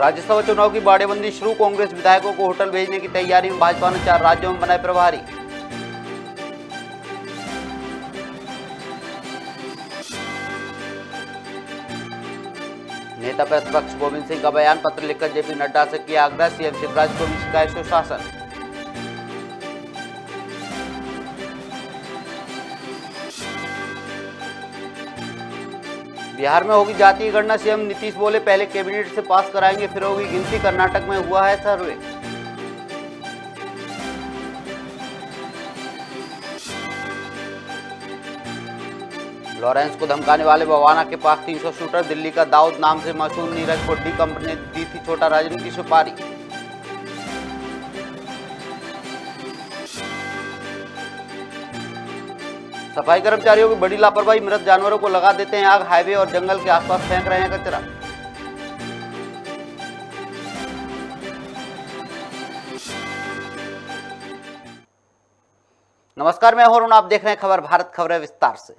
राज्यसभा चुनाव की बाड़ेबंदी शुरू। कांग्रेस विधायकों को होटल भेजने की तैयारी में। भाजपा ने 4 राज्यों में बनाए प्रभारी। नेता प्रतिपक्ष गोविंद सिंह का बयान। पत्र लिखकर जेपी नड्डा से किया आग्रह। सीएम शिवराज को भी शिकायत सुशासन। बिहार में होगी जातीय गणना। सीएम नीतीश बोले पहले कैबिनेट से पास कराएंगे फिर होगी गिनती। कर्नाटक में हुआ है सर्वे। लॉरेंस को धमकाने वाले बवाना के पास 300 शूटर। दिल्ली का दाऊद नाम से मशहूर नीरज को डी कंपनी ने दी थी छोटा राजन की सुपारी। सफाई कर्मचारियों की बड़ी लापरवाही। मृत जानवरों को लगा देते हैं आग। हाईवे और जंगल के आसपास फेंक रहे हैं कचरा। नमस्कार, मैं हूं, आप देख रहे हैं खबर भारत। खबरें विस्तार से।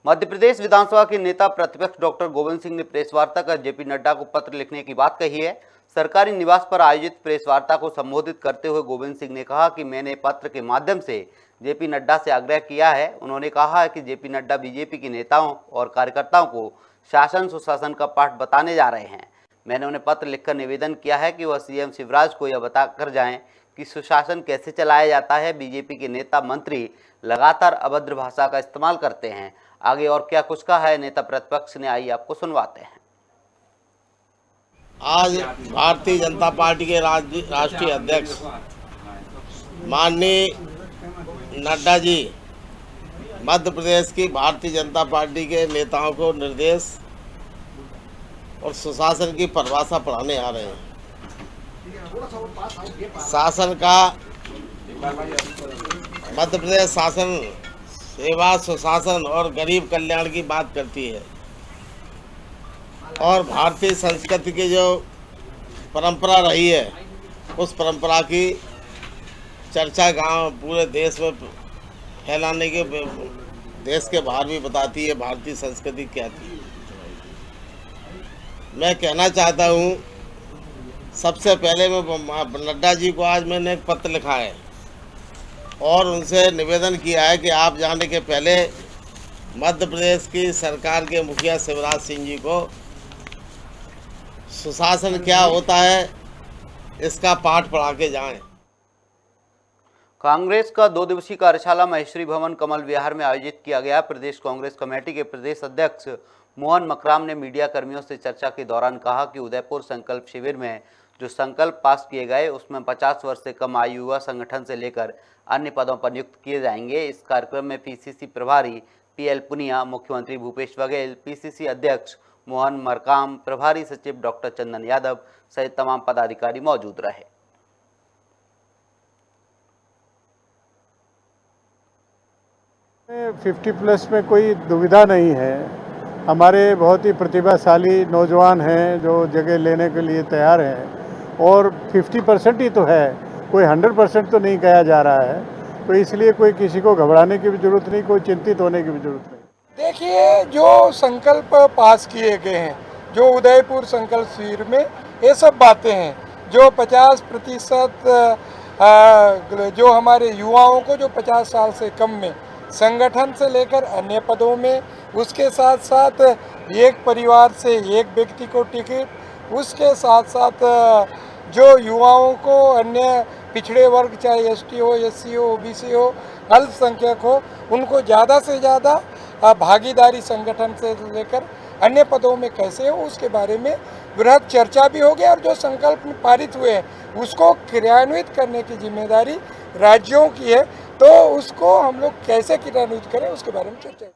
मध्य प्रदेश विधानसभा के नेता प्रतिपक्ष डॉक्टर गोविंद सिंह ने प्रेस वार्ता कर जेपी नड्डा को पत्र लिखने की बात कही है। सरकारी निवास पर आयोजित प्रेस वार्ता को संबोधित करते हुए गोविंद सिंह ने कहा कि मैंने पत्र के माध्यम से जेपी नड्डा से आग्रह किया है। उन्होंने कहा है कि जेपी नड्डा बीजेपी के नेताओं और कार्यकर्ताओं को शासन सुशासन का पाठ बताने जा रहे हैं। मैंने उन्हें पत्र लिखकर निवेदन किया है कि वह सीएम शिवराज को यह बताकर जाएं कि सुशासन कैसे चलाया जाता है। बीजेपी के नेता मंत्री लगातार अभद्र भाषा का इस्तेमाल करते हैं। आगे और क्या कुछ कहा है नेता प्रतिपक्ष ने, आइए आपको सुनवाते हैं। आज भारतीय जनता पार्टी के राष्ट्रीय अध्यक्ष माननीय नड्डा जी मध्य प्रदेश की भारतीय जनता पार्टी के नेताओं को निर्देश और सुशासन की परिभाषा पढ़ाने आ रहे हैं। शासन का मध्य प्रदेश शासन सेवा सुशासन और गरीब कल्याण की बात करती है और भारतीय संस्कृति की जो परंपरा रही है उस परंपरा की चर्चा गांव पूरे देश में फैलाने के देश के बाहर भी बताती है भारतीय संस्कृति क्या थी। मैं कहना चाहता हूं, सबसे पहले मैं नड्डा जी को आज मैंने एक पत्र लिखा है और उनसे निवेदन किया है कि आप जाने के पहले मध्य प्रदेश की सरकार के मुखिया शिवराज सिंह जी को सुशासन क्या होता है इसका पाठ पढ़ा के जाएं। कांग्रेस का 2 दिवसीय कार्यशाला महेश्वरी भवन कमल विहार में आयोजित किया गया। प्रदेश कांग्रेस कमेटी के प्रदेश अध्यक्ष मोहन मकराम ने मीडिया कर्मियों से चर्चा के दौरान कहा कि उदयपुर संकल्प शिविर में जो संकल्प पास किए गए उसमें 50 वर्ष से कम आयु युवा संगठन से लेकर अन्य पदों पर नियुक्त किए जाएंगे। इस कार्यक्रम में पीसीसी प्रभारी पीएल पुनिया, मुख्यमंत्री भूपेश बघेल, पीसीसी अध्यक्ष मोहन मरकाम, प्रभारी सचिव डॉक्टर चंदन यादव सहित तमाम पदाधिकारी मौजूद रहे। में 50+ में कोई दुविधा नहीं है। हमारे बहुत ही प्रतिभाशाली नौजवान हैं जो जगह लेने के लिए तैयार हैं और 50% ही तो है, कोई 100% तो नहीं कहा जा रहा है। तो इसलिए कोई किसी को घबराने की भी जरूरत नहीं, कोई चिंतित होने की भी जरूरत नहीं। देखिए, जो संकल्प पास किए गए हैं, जो उदयपुर संकल्प शिविर में ये सब बातें हैं, जो 50% जो हमारे युवाओं को जो 50 साल से कम में संगठन से लेकर अन्य पदों में, उसके साथ साथ एक परिवार से एक व्यक्ति को टिकट, उसके साथ साथ जो युवाओं को अन्य पिछड़े वर्ग चाहे एसटी हो, एससी हो, ओबीसी हो, अल्पसंख्यक हो, उनको ज़्यादा से ज़्यादा भागीदारी संगठन से लेकर अन्य पदों में कैसे हो उसके बारे में बृहद चर्चा भी होगी और जो संकल्प पारित हुए हैं उसको क्रियान्वित करने की जिम्मेदारी राज्यों की है। तो उसको हम लोग कैसे क्रियान्वित करें उसके बारे में चर्चा।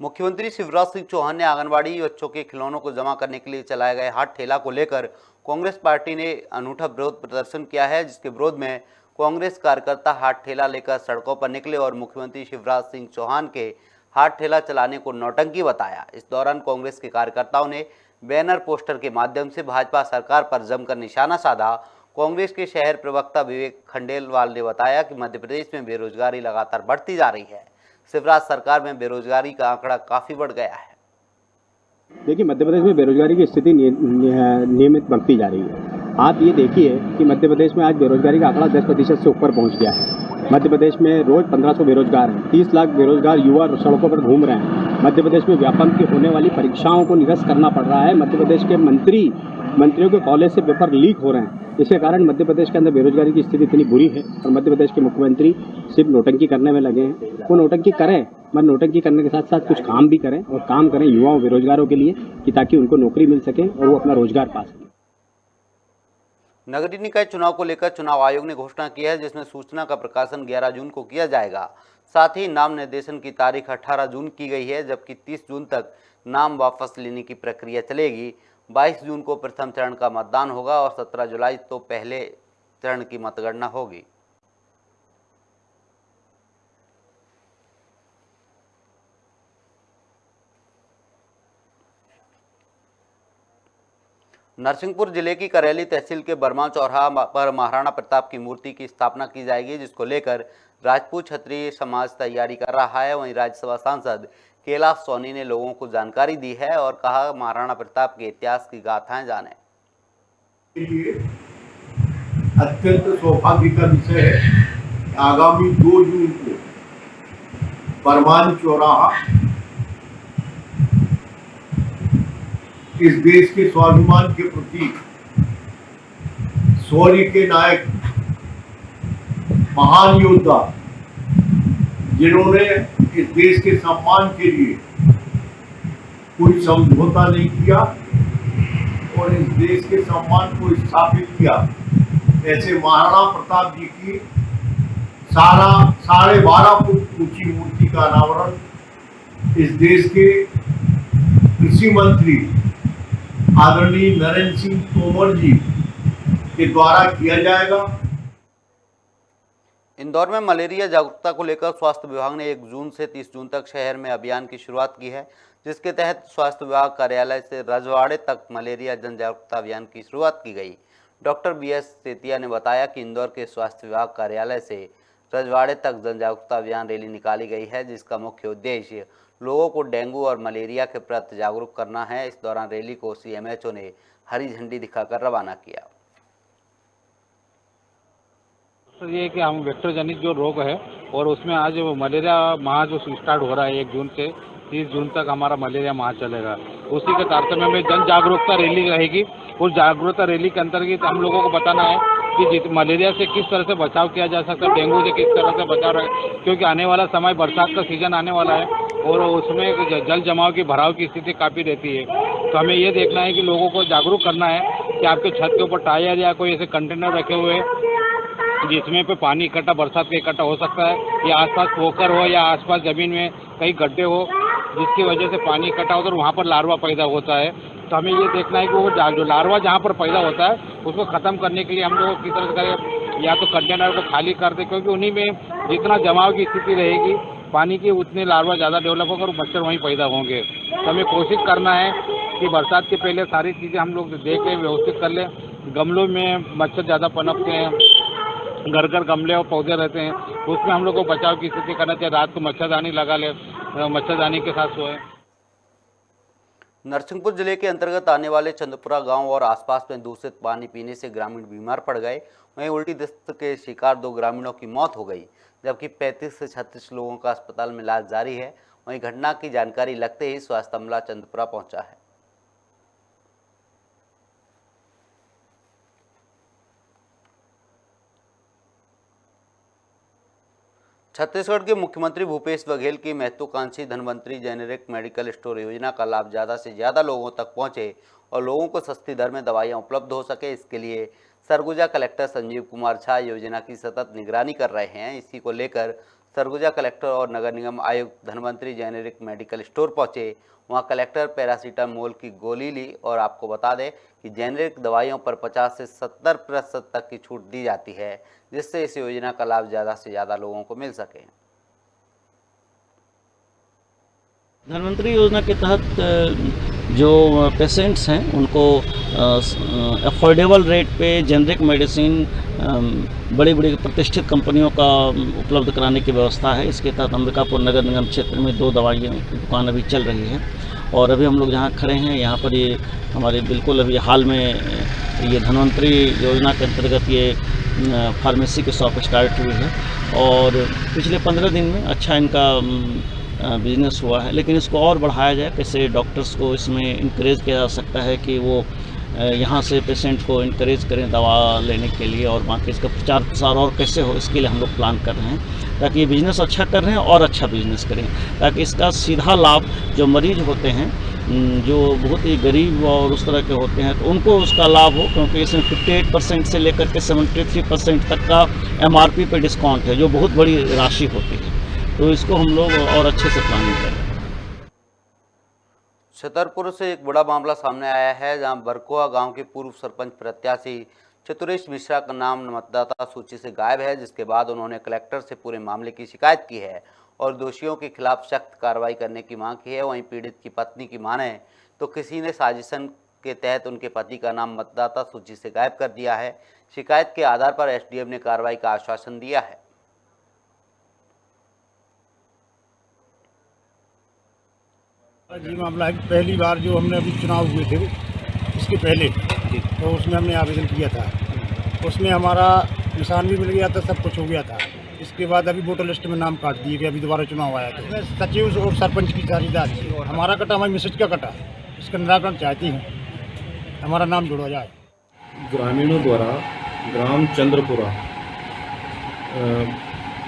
मुख्यमंत्री शिवराज सिंह चौहान ने आंगनबाड़ी बच्चों के खिलौनों को जमा करने के लिए चलाए गए हाथ ठेला को लेकर कांग्रेस पार्टी ने अनूठा विरोध प्रदर्शन किया है, जिसके विरोध में कांग्रेस कार्यकर्ता हाथ ठेला लेकर सड़कों पर निकले और मुख्यमंत्री शिवराज सिंह चौहान के हाथ ठेला चलाने को नौटंकी बताया। इस दौरान कांग्रेस के कार्यकर्ताओं ने बैनर पोस्टर के माध्यम से भाजपा सरकार पर जमकर निशाना साधा। कांग्रेस के शहर प्रवक्ता विवेक खंडेलवाल ने बताया कि मध्य प्रदेश में बेरोजगारी लगातार बढ़ती जा रही है। शिवराज सरकार में बेरोजगारी का आंकड़ा काफी बढ़ गया है। देखिए, मध्य प्रदेश में बेरोजगारी की स्थिति नियमित बढ़ती जा रही है। आप ये देखिए कि मध्य प्रदेश में आज बेरोजगारी का आंकड़ा 10% से ऊपर पहुंच गया है। मध्य प्रदेश में रोज 1500 बेरोजगार हैं, 30 लाख बेरोजगार युवा सड़कों पर घूम रहे हैं। मध्य प्रदेश में व्यापम की होने वाली परीक्षाओं को निरस्त करना पड़ रहा है। मध्य प्रदेश के मंत्रियों के कॉलेज से पेपर लीक हो रहे हैं। इसके कारण मध्य प्रदेश के अंदर बेरोजगारी की स्थिति इतनी बुरी है और मध्य प्रदेश के मुख्यमंत्री सिर्फ नोटंकी करने में लगे हैं। वो नोटंकी करें, मगर नोटंकी करने के साथ साथ कुछ काम भी करें और काम करें युवाओं बेरोजगारों के लिए कि ताकि उनको नौकरी मिल सके और वो अपना रोजगार पा सकें। नगरीय निकाय चुनाव को लेकर चुनाव आयोग ने घोषणा की है, जिसमें सूचना का प्रकाशन 11 जून को किया जाएगा। साथ ही नाम निर्देशन की तारीख 18 जून की गई है, जबकि 30 जून तक नाम वापस लेने की प्रक्रिया चलेगी। 22 जून को प्रथम चरण का मतदान होगा और 17 जुलाई तो पहले चरण की मतगणना होगी। नरसिंहपुर जिले की करेली तहसील के बर्मा चौराहा पर महाराणा प्रताप की मूर्ति की स्थापना की जाएगी, जिसको लेकर राजपूत क्षत्रिय समाज तैयारी कर रहा है। वहीं राज्यसभा सांसद कैलाश सोनी ने लोगों को जानकारी दी है और कहा, महाराणा प्रताप के इतिहास की गाथाएं जानें। अत्यंत सौभाग्य का विषय है। आगामी 2 जून को बरमान चौराहा इस देश के स्वाभिमान के प्रतीक, शौर्य के नायक, महान योद्धा, जिन्होंने इस देश के सम्मान के लिए कोई समझौता नहीं किया और इस देश के सम्मान को स्थापित किया, ऐसे महाराणा प्रताप जी की 12.5 फुट ऊंची मूर्ति का अनावरण इस देश के कृषि मंत्री आदरणीय नरेंद्र सिंह तोमर जी के द्वारा किया जाएगा। इंदौर में मलेरिया जागरूकता को लेकर स्वास्थ्य विभाग ने 1 जून से 30 जून तक शहर में अभियान की शुरुआत की है, जिसके तहत स्वास्थ्य विभाग कार्यालय से रजवाड़े तक मलेरिया जन जागरूकता अभियान की शुरुआत की गई। डॉक्टर BS सेतिया ने बताया कि इंदौर के स्वास्थ्य विभाग कार्यालय से रजवाड़े तक जन जागरूकता अभियान रैली निकाली गई है, जिसका मुख्य उद्देश्य लोगों को डेंगू और मलेरिया के प्रति जागरूक करना है। इस दौरान रैली को CMHO ने हरी झंडी दिखाकर रवाना किया। सर, ये कि हम वेक्टर जनित जो रोग है और उसमें आज मलेरिया माह जो स्टार्ट हो रहा है 1 जून से 30 जून तक हमारा मलेरिया माह चलेगा। उसी के तारतम्य में जन जागरूकता रैली रहेगी। उस जागरूकता रैली के अंतर्गत हम लोगों को बताना है कि मलेरिया से किस तरह से बचाव किया जा सकता है, डेंगू से किस तरह से बचाव रहे, क्योंकि आने वाला समय बरसात का सीजन आने वाला है और उसमें जल जमाव की भराव की स्थिति काफ़ी रहती है। तो हमें ये देखना है कि लोगों को जागरूक करना है कि आपके छत के ऊपर टायर या कोई ऐसे कंटेनर रखे हुए जिसमें पे पानी इकट्ठा बरसात का इकट्ठा हो सकता है, या आसपास पोखर हो या आसपास ज़मीन में कई गड्ढे हो जिसकी वजह से पानी इकट्ठा होता है और वहाँ पर लार्वा पैदा होता है। तो हमें ये देखना है कि वो जो लार्वा जहाँ पर पैदा होता है उसको ख़त्म करने के लिए हम लोग किस तरह से करें, या तो कंटेनर को खाली कर दें, क्योंकि उन्हीं में जितना जमाव की स्थिति रहेगी पानी की उतने लार्वा ज़्यादा डेवलप होगा और मच्छर वहीं पैदा होंगे। तो हमें कोशिश करना है कि बरसात के पहले सारी चीज़ें हम लोग देख लें, व्यवस्थित कर लें। गमलों में मच्छर ज़्यादा पनपते हैं, घर घर गमले और पौधे रहते हैं, उसमें हम लोग को बचाव की स्थिति करना चाहिए। रात को मच्छरदानी लगा ले, मच्छरदानी के साथ सोए। नरसिंहपुर जिले के अंतर्गत आने वाले चंदपुरा गांव और आसपास में दूषित पानी पीने से ग्रामीण बीमार पड़ गए। वहीं उल्टी दस्त के शिकार 2 ग्रामीणों की मौत हो गई, जबकि 35 से 36 लोगों का अस्पताल में इलाज जारी है। वहीं घटना की जानकारी लगते ही स्वास्थ्य अमला चंदपुरा पहुंचा है। छत्तीसगढ़ के मुख्यमंत्री भूपेश बघेल की महत्वाकांक्षी धनवंतरी जेनेरिक मेडिकल स्टोर योजना का लाभ ज़्यादा से ज़्यादा लोगों तक पहुंचे और लोगों को सस्ती दर में दवाइयां उपलब्ध हो सके, इसके लिए सरगुजा कलेक्टर संजीव कुमार झा योजना की सतत निगरानी कर रहे हैं। इसी को लेकर सरगुजा कलेक्टर और नगर निगम आयुक्त धनवंतरी जेनेरिक मेडिकल स्टोर पहुंचे। वहां कलेक्टर पैरासीटामोल की गोली ली और आपको बता दें कि जेनेरिक दवाइयों पर 50 से 70% तक की छूट दी जाती है, जिससे इस योजना का लाभ ज़्यादा से ज़्यादा लोगों को मिल सके। धनवंतरी योजना के तहत जो पेशेंट्स हैं उनको अफोर्डेबल रेट पे जेनरिक मेडिसिन बड़ी बड़ी प्रतिष्ठित कंपनियों का उपलब्ध कराने की व्यवस्था है। इसके तहत अंबिकापुर नगर निगम क्षेत्र में 2 दवाइयों की दुकान अभी चल रही है और अभी हम लोग जहाँ खड़े हैं यहाँ पर ये हमारे बिल्कुल अभी हाल में ये धन्वंतरी योजना के अंतर्गत ये फार्मेसी की शॉप स्टार्ट हुई है और पिछले 15 दिन में अच्छा इनका बिजनेस हुआ है, लेकिन इसको और बढ़ाया जाए। कैसे डॉक्टर्स को इसमें इनकरेज किया जा सकता है कि वो यहाँ से पेशेंट को इनकरेज करें दवा लेने के लिए, और बाकी इसका प्रचार प्रसार और कैसे हो इसके लिए हम लोग प्लान कर रहे हैं, ताकि ये बिज़नेस अच्छा कर रहे हैं और अच्छा बिज़नेस करें, ताकि इसका सीधा लाभ जो मरीज होते हैं जो बहुत ही गरीब और उस तरह के होते हैं तो उनको उसका लाभ हो, क्योंकि इसमें 58% से लेकर के 73% तक का MRP पे डिस्काउंट है, जो बहुत बड़ी राशि होती है। तो इसको हम लोग और अच्छे से प्लानिंग करें। छतरपुर से एक बड़ा मामला सामने आया है, जहां बरकुआ गांव के पूर्व सरपंच प्रत्याशी चतुरेश मिश्रा का नाम मतदाता सूची से गायब है, जिसके बाद उन्होंने कलेक्टर से पूरे मामले की शिकायत की है और दोषियों के खिलाफ सख्त कार्रवाई करने की मांग की है। वहीं पीड़ित की पत्नी की माने तो किसी ने साजिशन के तहत उनके पति का नाम मतदाता सूची से गायब कर दिया है। शिकायत के आधार पर SDM ने कार्रवाई का आश्वासन दिया है। जी मामला है कि पहली बार जो हमने अभी चुनाव हुए थे इसके पहले तो उसमें हमने आवेदन किया था, उसमें हमारा निशान भी मिल गया था, सब कुछ हो गया था। इसके बाद अभी वोटर लिस्ट में नाम काट दिए गए, अभी दोबारा चुनाव आया था। सचिव और सरपंच की साझेदारी थी, हमारा कटा हमारी मिसेज का कटा, इसका निराकरण चाहती हैं, हमारा नाम जोड़ा जाए। ग्रामीणों द्वारा ग्राम चंद्रपुरा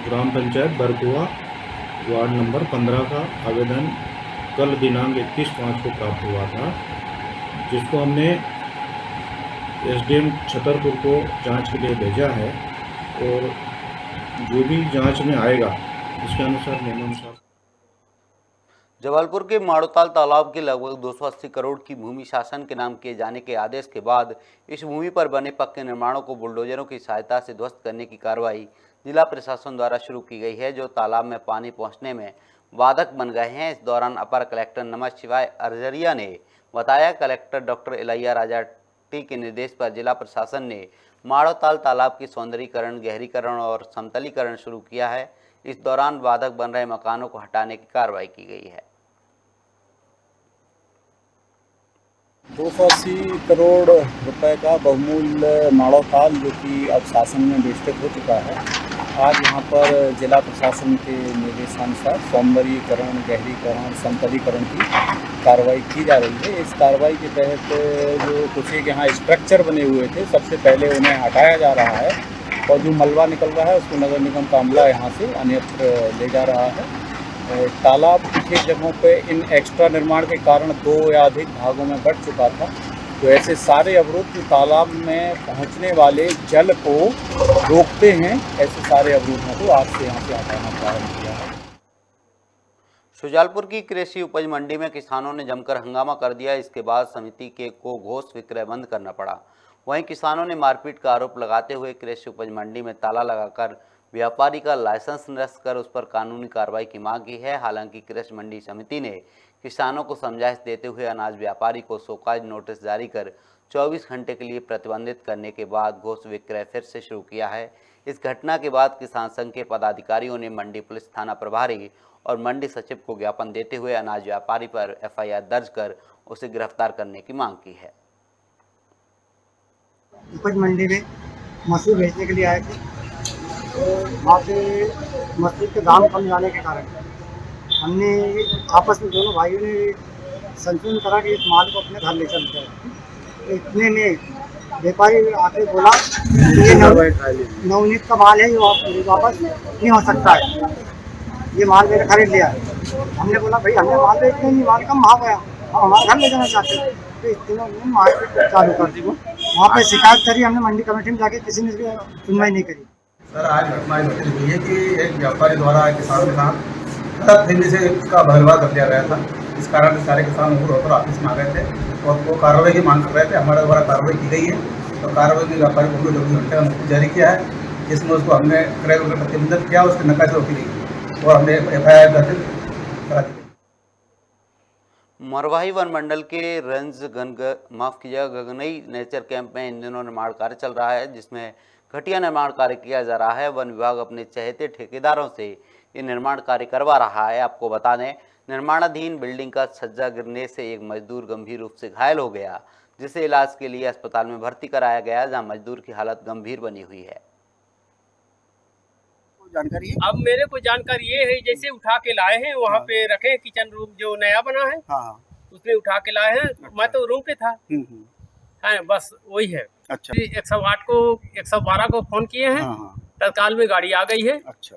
ग्राम पंचायत बरकुआ वार्ड नंबर 15 का आवेदन कल दिनांक 21/5 को प्राप्त हुआ था, जिसको हमने SDM छतरपुर को जांच के लिए भेजा है और जो भी जांच में आएगा उसके अनुसार नियमानुसार। जबलपुर के माड़ोताल तालाब के लगभग 280 करोड़ की भूमि शासन के नाम किए जाने के आदेश के बाद इस भूमि पर बने पक्के निर्माणों को बुलडोजरों की सहायता से ध्वस्त करने की कार्रवाई जिला प्रशासन द्वारा शुरू की गई है, जो तालाब में पानी पहुंचने में बाधक बन गए हैं। इस दौरान अपर कलेक्टर नमः शिवाय अरजरिया ने बताया, collector doctor Ilaiya Raja T के निर्देश पर जिला प्रशासन ने माड़ोताल तालाब की सौंदर्यीकरण, गहरीकरण और समतलीकरण शुरू किया है। इस दौरान बाधक बन रहे मकानों को हटाने की कार्रवाई की गई है। 280 करोड़ रुपए का बहुमूल्य माड़ोताल जो कि अब शासन में विस्तृत हो चुका है, आज यहाँ पर जिला प्रशासन के निर्देशानुसार सौंदर्यीकरण, गहरीकरण, समतलीकरण की कार्रवाई की जा रही है। इस कार्रवाई के तहत जो कुछ एक यहाँ स्ट्रक्चर बने हुए थे, सबसे पहले उन्हें हटाया जा रहा है और जो मलबा निकल रहा है उसको नगर निगम का अमला यहाँ से अन्यत्र ले जा रहा है। तालाब कुछ जगहों पे इन एक्स्ट्रा निर्माण के कारण 2 या अधिक भागों में बढ़ चुका था, तो ऐसे सारे अवरोध जो तालाब में पहुंचने वाले जल को रोकते हैं, ऐसे सारे अवरोधों को आज से यहाँ से हटाना प्रारंभ किया है। शुजालपुर की कृषि उपज मंडी में किसानों ने जमकर हंगामा कर दिया। इसके बाद समिति को घोष विक्रय बंद करना पड़ा। वहीं किसानों ने मारपीट का आरोप लगाते हुए कृषि उपज मंडी में ताला लगाकर व्यापारी का लाइसेंस निरस्त कर उस पर कानूनी कार्रवाई की मांग की है। हालांकि कृषि मंडी समिति ने किसानों को समझाइश देते हुए अनाज व्यापारी को शोकाज नोटिस जारी कर 24 घंटे के लिए प्रतिबंधित करने के बाद घोष विक्रय फिर से शुरू किया है। इस घटना के बाद किसान संघ के पदाधिकारियों ने मंडी पुलिस थाना प्रभारी और मंडी सचिव को ज्ञापन देते हुए अनाज व्यापारी पर FIR दर्ज कर उसे गिरफ्तार करने की मांग की है। उपज मंडी में मसूर बेचने के लिए आए थे, तो वहाँ पे मसूर के दाम कम जाने के कारण हमने आपस में दोनों भाइयों ने संशोधन करा कि इस माल को अपने घर ले चलते हैं। तो इतने में व्यापारी आके बोला ये नवनीत का माल है, ये वापस नहीं हो सकता है, ये माल मेरे खरीद लिया। हमने बोला भाई हमने माल बेचते नहीं, माल कम भाव गया, हम हमारे घर ले जाना चाहते हैं। तो इतने मार्केट चालू कर दी, वहाँ पे शिकायत करी हमने मंडी कमेटी में जाके, किसी ने सुनवाई नहीं करी। सर आज घटना घटित हुई है कि एक व्यापारी द्वारा किसान के साथ गलत फहमी से उसका बहिर्वाह कर दिया गया था। इस कारण सारे किसान होकर ऑफिस में आ गए थे और वो कार्रवाई की मांग कर रहे थे। हमारे द्वारा कार्रवाई की गई है, तो कार्रवाई में व्यापारी को 24 घंटे का नोटिस जारी किया है, जिसमें उसको हमने क्रय विक्रय प्रतिबंधित किया, उसकी नकाशी रोकी गई और हमने FIR दर्ज करा दी। मरवाही वन मंडल के गगनई नेचर कैंप में इन दिनों निर्माण कार्य चल रहा है, जिसमें घटिया निर्माण कार्य किया जा रहा है। वन विभाग अपने चहेते ठेकेदारों से ये निर्माण कार्य करवा रहा है। आपको बता दें, निर्माणाधीन बिल्डिंग का छज्जा गिरने से एक मजदूर गंभीर रूप से घायल हो गया, जिसे इलाज के लिए अस्पताल में भर्ती कराया गया, जहां मजदूर की हालत गंभीर बनी हुई है। जानकारी है? अब मेरे को जानकारी ये है, जैसे उठा के लाए हैं वहाँ पे रखे, किचन रूम जो नया बना है उसमें उठा के लाए हैं। मैं तो रूम पे था, है बस वही है। अच्छा। 108 को 112 को फोन किए हैं, तत्काल में गाड़ी आ गई है। अच्छा।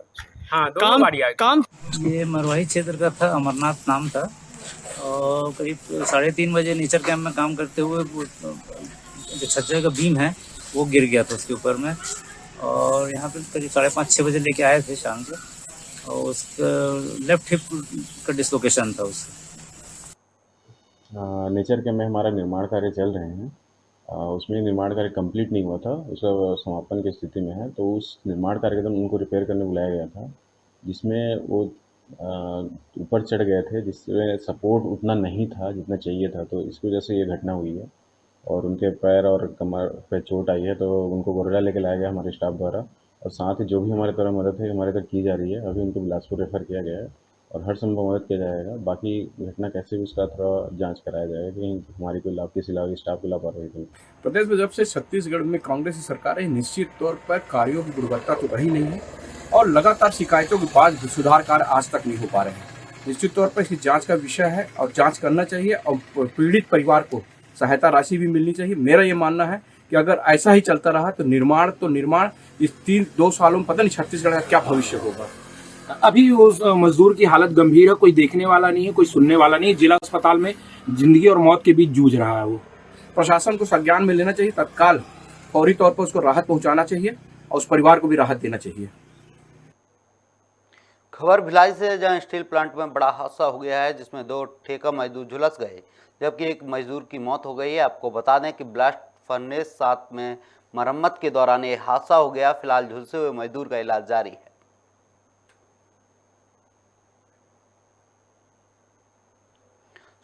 हाँ, दोनों गाड़ी आ गई। ये मरवाही क्षेत्र का था, अमरनाथ नाम था, और करीब 3:30 बजे नेचर कैंप में काम करते हुए जो छज्जे का बीम है वो गिर गया था उसके ऊपर में, और यहाँ पे करीब 5:30-6 बजे लेके आए थे शाम को, और उसका लेफ्ट हिप का डिसलोकेशन था उससे। नेचर कैंप में हमारा निर्माण कार्य चल रहे हैं, उसमें निर्माण कार्य कंप्लीट नहीं हुआ था, उसका समापन की स्थिति में है। तो उस निर्माण कार्य के दौरान उनको रिपेयर करने बुलाया गया था, जिसमें वो ऊपर चढ़ गए थे, जिसमें सपोर्ट उतना नहीं था जितना चाहिए था। तो इसकी वजह से ये घटना हुई है, और उनके पैर और कमर पे चोट आई है। तो उनको गोरेला लेके लाया गया हमारे स्टाफ द्वारा, और साथ ही जो भी हमारे तरफ मदद है हमारे तक की जा रही है। अभी उनको बिलासपुर रेफर किया गया है, और हर संभव मदद किया जाएगा। बाकी घटना कैसे भी उसका थोड़ा जांच कराया जाएगा कि हमारी कोई किसी स्टाफ की लापरवाही नहीं। प्रदेश में जब से छत्तीसगढ़ में कांग्रेस की सरकार है, निश्चित तौर पर कार्यों की गुणवत्ता तो रही नहीं है, और लगातार शिकायतों के बाद सुधार कार्य आज तक नहीं हो पा रहे हैं। निश्चित तौर पर इसकी जाँच का विषय है, और जाँच करना चाहिए, और पीड़ित परिवार को सहायता राशि भी मिलनी चाहिए। मेरा ये मानना है कि अगर ऐसा ही चलता रहा तो निर्माण इस 2 सालों में पता नहीं छत्तीसगढ़ का क्या भविष्य होगा। अभी उस मजदूर की हालत गंभीर है, कोई देखने वाला नहीं है, कोई सुनने वाला नहीं है। जिला अस्पताल में जिंदगी और मौत के बीच जूझ रहा है वो। प्रशासन को संज्ञान में लेना चाहिए, तत्काल फौरी तौर पर उसको राहत पहुंचाना चाहिए, और उस परिवार को भी राहत देना चाहिए। खबर भिलाई से, जहां स्टील प्लांट में बड़ा हादसा हो गया है, जिसमें 2 ठेका मजदूर झुलस गए, जबकि एक मजदूर की मौत हो गई है। आपको बता दें कि ब्लास्ट फर्नेस 7 में मरम्मत के दौरान ये हादसा हो गया। फिलहाल झुलसे हुए मजदूर का इलाज जारी है।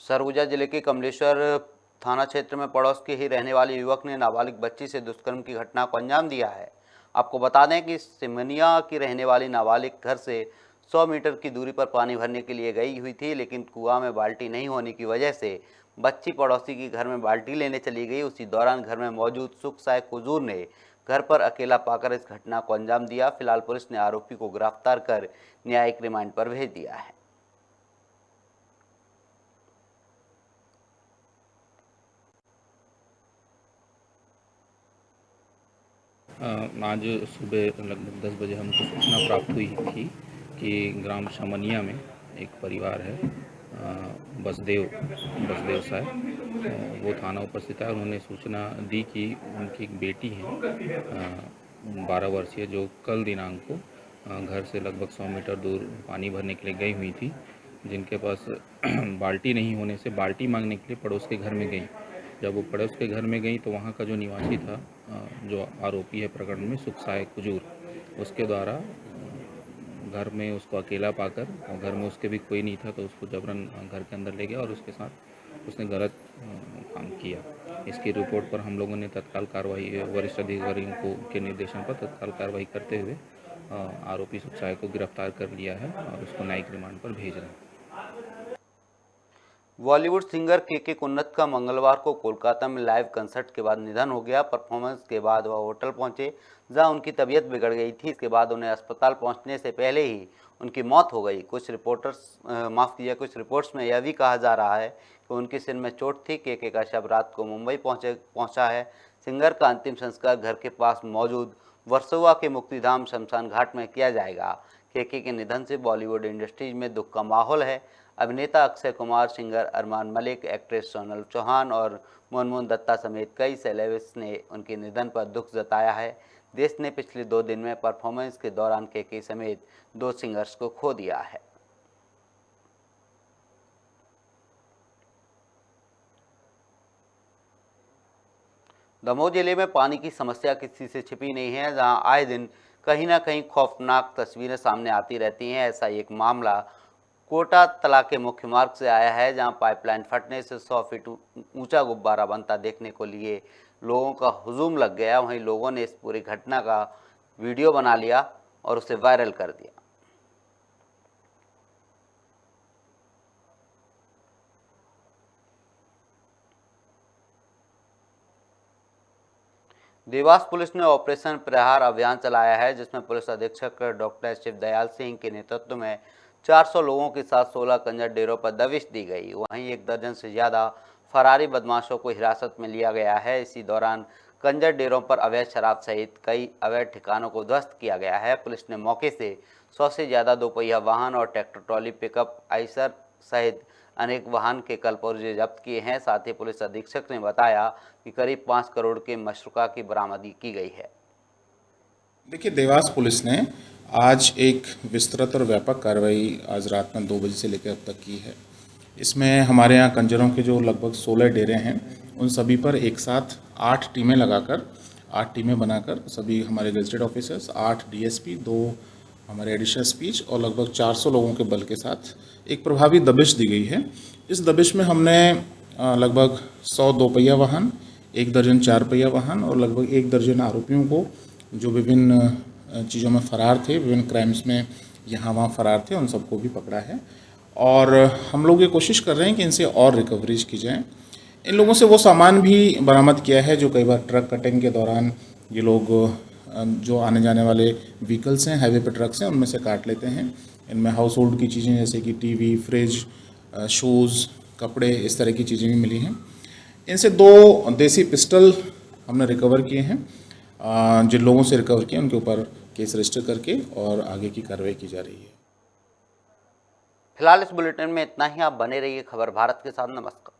सरगुजा जिले के कमलेश्वर थाना क्षेत्र में पड़ोस के ही रहने वाले युवक ने नाबालिग बच्ची से दुष्कर्म की घटना को अंजाम दिया है। आपको बता दें कि सिमनिया की रहने वाली नाबालिग घर से 100 मीटर की दूरी पर पानी भरने के लिए गई हुई थी, लेकिन कुआं में बाल्टी नहीं होने की वजह से बच्ची पड़ोसी के घर में बाल्टी लेने चली गई। उसी दौरान घर में मौजूद सुखसाय कुजूर ने घर पर अकेला पाकर इस घटना को अंजाम दिया। फिलहाल पुलिस ने आरोपी को गिरफ्तार कर न्यायिक रिमांड पर भेज दिया है। आज सुबह लगभग 10 बजे हमको सूचना प्राप्त हुई थी कि ग्राम समनिया में एक परिवार है, बसदेव साहब, वो थाना उपस्थित है। उन्होंने सूचना दी कि उनकी एक बेटी है 12 वर्षीय, जो कल दिनांक को घर से लगभग 100 मीटर दूर पानी भरने के लिए गई हुई थी, जिनके पास बाल्टी नहीं होने से बाल्टी मांगने के लिए पड़ोस के घर में गई। जब वो पड़ोस के घर में गई तो वहाँ का जो निवासी था, जो आरोपी है प्रकरण में, सुखसाय कुजूर, उसके द्वारा घर में उसको अकेला पाकर, और घर में उसके भी कोई नहीं था, तो उसको जबरन घर के अंदर ले गया और उसके साथ उसने गलत काम किया। इसकी रिपोर्ट पर हम लोगों ने तत्काल कार्रवाई, वरिष्ठ अधिकारियों को के निर्देशन पर तत्काल कार्रवाई करते हुए आरोपी सुखसाय को गिरफ्तार कर लिया है और उसको न्यायिक रिमांड पर भेज रहे हैं। बॉलीवुड सिंगर के कुन्नत का मंगलवार को कोलकाता में लाइव कंसर्ट के बाद निधन हो गया। परफॉर्मेंस के बाद वह होटल पहुंचे, जहां उनकी तबीयत बिगड़ गई थी। इसके बाद उन्हें अस्पताल पहुंचने से पहले ही उनकी मौत हो गई। कुछ रिपोर्ट्स में यह भी कहा जा रहा है कि उनके सिर में चोट थी। के का शव रात को मुंबई पहुंचा है। सिंगर का अंतिम संस्कार घर के पास मौजूद वर्सोवा के मुक्तिधाम शमशान घाट में किया जाएगा। के निधन से बॉलीवुड इंडस्ट्रीज में दुख का माहौल है। अभिनेता अक्षय कुमार, सिंगर अरमान मलिक, एक्ट्रेस सोनल चौहान और मुनमुन दत्ता समेत कई सेलेब्रिटीज ने उनके निधन पर दुख जताया है। देश ने पिछले 2 दिन में परफॉर्मेंस के दौरान के समेत 2 सिंगर्स को खो दिया है। दमोह जिले में पानी की समस्या किसी से छिपी नहीं है, जहां आए दिन कहीं ना कहीं खौफनाक तस्वीरें सामने आती रहती हैं। ऐसा एक मामला कोटा तला के मुख्य मार्ग से आया है, जहां पाइपलाइन फटने से 100 फीट ऊंचा गुब्बारा बनता देखने को लिए लोगों का हुजूम लग गया। वहीं लोगों ने इस पूरी घटना का वीडियो बना लिया और उसे वायरल कर दिया। देवास पुलिस ने ऑपरेशन प्रहार अभियान चलाया है, जिसमें पुलिस अधीक्षक डॉक्टर शिवदयाल सिंह के नेतृत्व में 400 लोगों के साथ 16 कंजर डेरों पर दबिश दी गई। वहीं 1 दर्जन से ज़्यादा फरारी बदमाशों को हिरासत में लिया गया है। इसी दौरान कंजर डेरों पर अवैध शराब सहित कई अवैध ठिकानों को ध्वस्त किया गया है। पुलिस ने मौके से 100 से ज़्यादा दोपहिया वाहन और ट्रैक्टर ट्रॉली पिकअप आइसर सहित अनेक वाहन के कलपुर्जे जब्त किए हैं। साथ ही पुलिस अधीक्षक ने बताया कि करीब 5 करोड़ के मशरूका की बरामदगी की गई है। देखिए, देवास पुलिस ने आज एक विस्तृत और व्यापक कार्रवाई आज रात में 2 बजे से लेकर अब तक की है। इसमें हमारे यहाँ कंजरों के जो लगभग 16 डेरे हैं, उन सभी पर एक साथ 8 टीमें लगाकर 8 टीमें बनाकर सभी हमारे गजेटेड ऑफिसर्स, 8 डीएसपी, 2 हमारे एडिशनल स्पीच और लगभग 400 लोगों के बल के साथ एक प्रभावी दबिश दी गई है। इस दबिश में हमने लगभग 100 दोपहिया वाहन, 1 दर्जन 4 पहिया वाहन और लगभग 1 दर्जन आरोपियों को जो विभिन्न चीज़ों में फ़रार थे, विभिन्न क्राइम्स में यहाँ वहाँ फ़रार थे, उन सबको भी पकड़ा है। और हम लोग ये कोशिश कर रहे हैं कि इनसे और रिकवरीज की जाए। इन लोगों से वो सामान भी बरामद किया है जो कई बार ट्रक कटिंग के दौरान ये लोग जो आने जाने वाले व्हीकल्स हैं, हाईवे पे ट्रक्स हैं, उनमें से काट लेते हैं। इनमें हाउस होल्ड की चीज़ें जैसे कि टीवी, फ्रिज, शूज़, कपड़े, इस तरह की चीज़ें भी मिली हैं। इनसे 2 देसी पिस्टल हमने रिकवर किए हैं। जिन लोगों से रिकवर किए उनके ऊपर केस रजिस्टर करके और आगे की कार्रवाई की जा रही है। फिलहाल इस बुलेटिन में इतना ही। आप बने रहिए खबर भारत के साथ। नमस्कार।